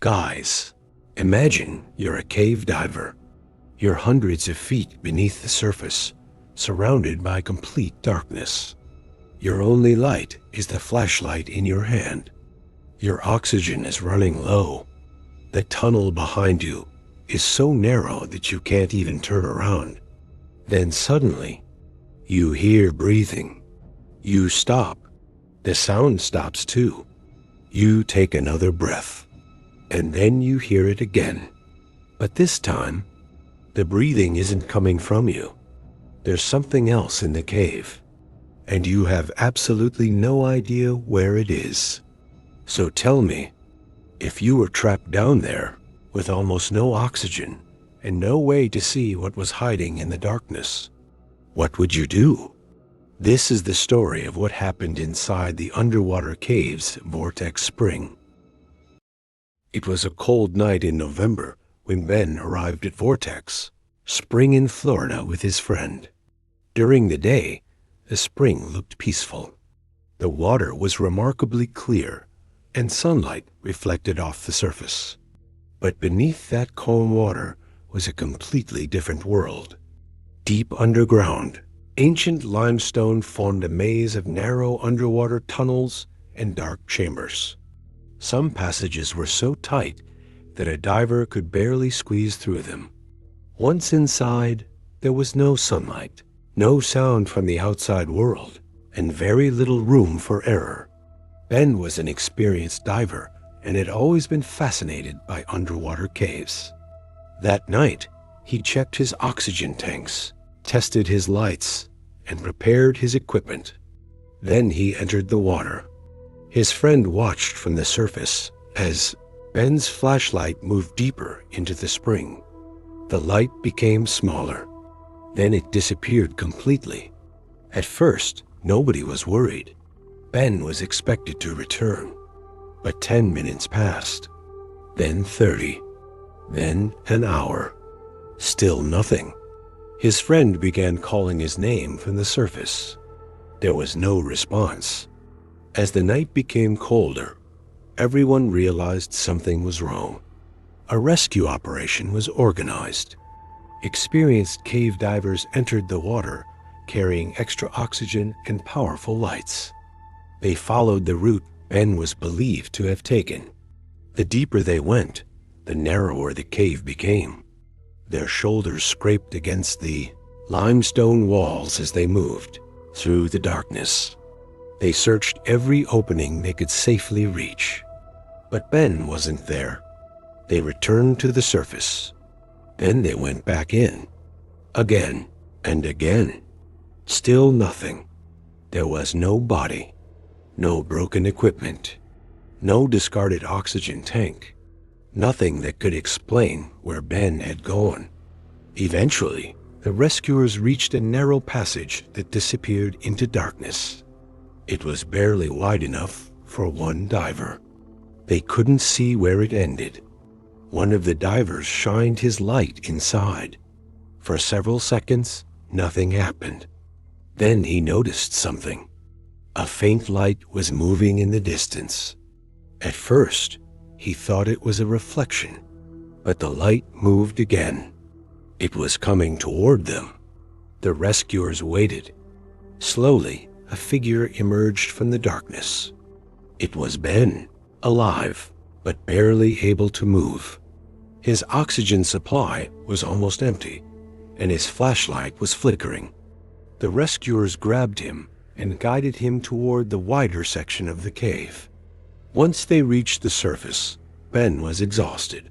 Guys, imagine you're a cave diver. You're hundreds of feet beneath the surface, surrounded by complete darkness. Your only light is the flashlight in your hand. Your oxygen is running low. The tunnel behind you is so narrow that you can't even turn around. Then suddenly, you hear breathing. You stop. The sound stops too. You take another breath, and then you hear it again. But this time, the breathing isn't coming from you. There's something else in the cave, and you have absolutely no idea where it is. So tell me, if you were trapped down there with almost no oxygen and no way to see what was hiding in the darkness, what would you do? This is the story of what happened inside the underwater caves Vortex Spring. It was a cold night in November when Ben arrived at Vortex Spring in Florida with his friend. During the day, the spring looked peaceful. The water was remarkably clear, and sunlight reflected off the surface. But beneath that calm water was a completely different world. Deep underground, ancient limestone formed a maze of narrow underwater tunnels and dark chambers. Some passages were so tight that a diver could barely squeeze through them. Once inside, there was no sunlight, no sound from the outside world, and very little room for error. Ben was an experienced diver and had always been fascinated by underwater caves. That night, he checked his oxygen tanks, tested his lights, and prepared his equipment. Then he entered the water. His friend watched from the surface as Ben's flashlight moved deeper into the spring. The light became smaller. Then it disappeared completely. At first, nobody was worried. Ben was expected to return. But 10 minutes passed, then 30, then an hour. Still nothing. His friend began calling his name from the surface. There was no response. As the night became colder, everyone realized something was wrong. A rescue operation was organized. Experienced cave divers entered the water, carrying extra oxygen and powerful lights. They followed the route Ben was believed to have taken. The deeper they went, the narrower the cave became. Their shoulders scraped against the limestone walls as they moved through the darkness. They searched every opening they could safely reach. But Ben wasn't there. They returned to the surface. Then they went back in. Again and again. Still nothing. There was no body. No broken equipment, no discarded oxygen tank, nothing that could explain where Ben had gone. Eventually, the rescuers reached a narrow passage that disappeared into darkness. It was barely wide enough for one diver. They couldn't see where it ended. One of the divers shined his light inside. For several seconds, nothing happened. Then he noticed something. A faint light was moving in the distance. At first, he thought it was a reflection, but the light moved again. It was coming toward them. The rescuers waited. Slowly, a figure emerged from the darkness. It was Ben, alive, but barely able to move. His oxygen supply was almost empty, and his flashlight was flickering. The rescuers grabbed him and guided him toward the wider section of the cave. Once they reached the surface, Ben was exhausted.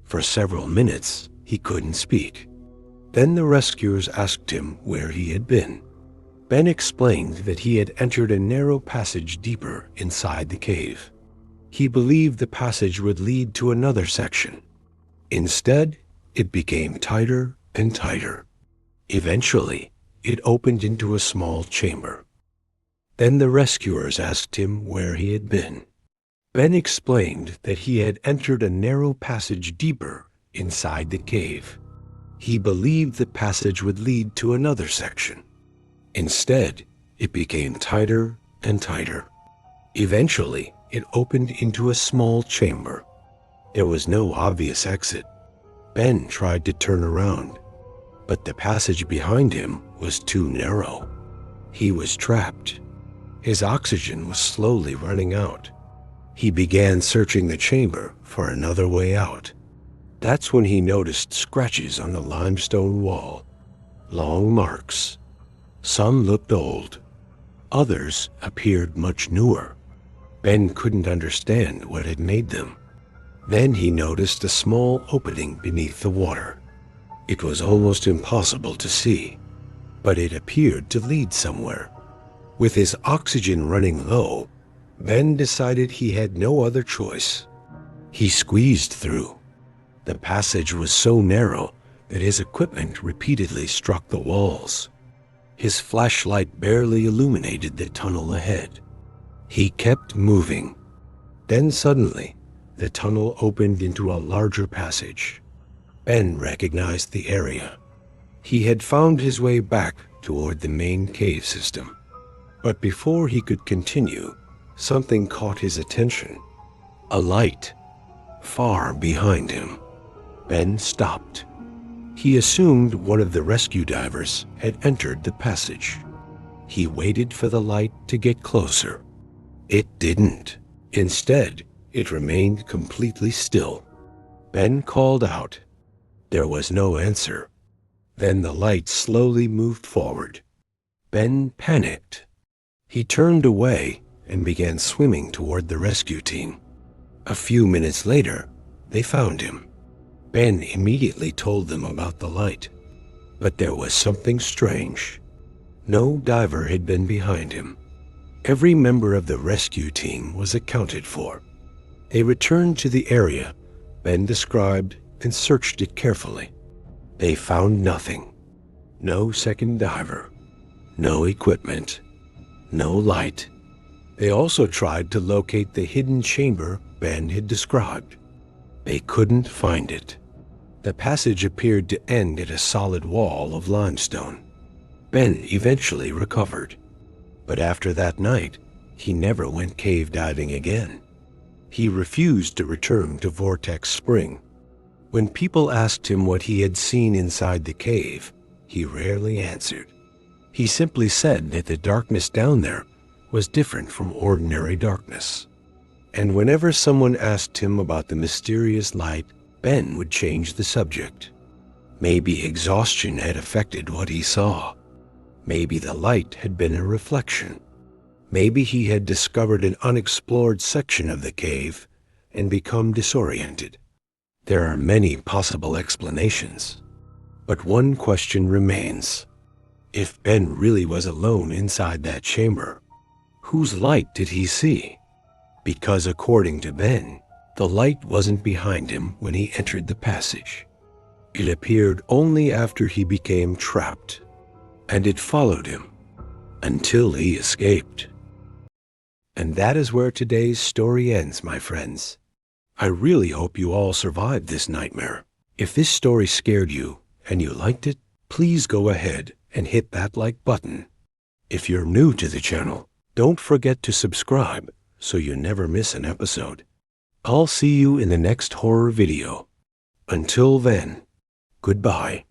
For several minutes, he couldn't speak. Then the rescuers asked him where he had been. Ben explained that he had entered a narrow passage deeper inside the cave. He believed the passage would lead to another section. Instead, it became tighter and tighter. Eventually, it opened into a small chamber. Then the rescuers asked him where he had been. Ben explained that he had entered a narrow passage deeper inside the cave. He believed the passage would lead to another section. Instead, it became tighter and tighter. Eventually, it opened into a small chamber. There was no obvious exit. Ben tried to turn around, but the passage behind him was too narrow. He was trapped. His oxygen was slowly running out. He began searching the chamber for another way out. That's when he noticed scratches on the limestone wall. Long marks. Some looked old. Others appeared much newer. Ben couldn't understand what had made them. Then he noticed a small opening beneath the water. It was almost impossible to see, but it appeared to lead somewhere. With his oxygen running low, Ben decided he had no other choice. He squeezed through. The passage was so narrow that his equipment repeatedly struck the walls. His flashlight barely illuminated the tunnel ahead. He kept moving. Then suddenly, the tunnel opened into a larger passage. Ben recognized the area. He had found his way back toward the main cave system. But before he could continue, something caught his attention. A light, far behind him. Ben stopped. He assumed one of the rescue divers had entered the passage. He waited for the light to get closer. It didn't. Instead, it remained completely still. Ben called out. There was no answer. Then the light slowly moved forward. Ben panicked. He turned away and began swimming toward the rescue team. A few minutes later, they found him. Ben immediately told them about the light. But there was something strange. No diver had been behind him. Every member of the rescue team was accounted for. They returned to the area Ben described and searched it carefully. They found nothing. No second diver. No equipment. No light. They also tried to locate the hidden chamber Ben had described. They couldn't find it. The passage appeared to end at a solid wall of limestone. Ben eventually recovered. But after that night, he never went cave diving again. He refused to return to Vortex Spring. When people asked him what he had seen inside the cave, he rarely answered. He simply said that the darkness down there was different from ordinary darkness. And whenever someone asked him about the mysterious light, Ben would change the subject. Maybe exhaustion had affected what he saw. Maybe the light had been a reflection. Maybe he had discovered an unexplored section of the cave and become disoriented. There are many possible explanations. But one question remains. If Ben really was alone inside that chamber, whose light did he see? Because according to Ben, the light wasn't behind him when he entered the passage. It appeared only after he became trapped, and it followed him until he escaped. And that is where today's story ends, my friends. I really hope you all survived this nightmare. If this story scared you and you liked it, please go ahead and hit that like button. If you're new to the channel, don't forget to subscribe so you never miss an episode. I'll see you in the next horror video. Until then, goodbye.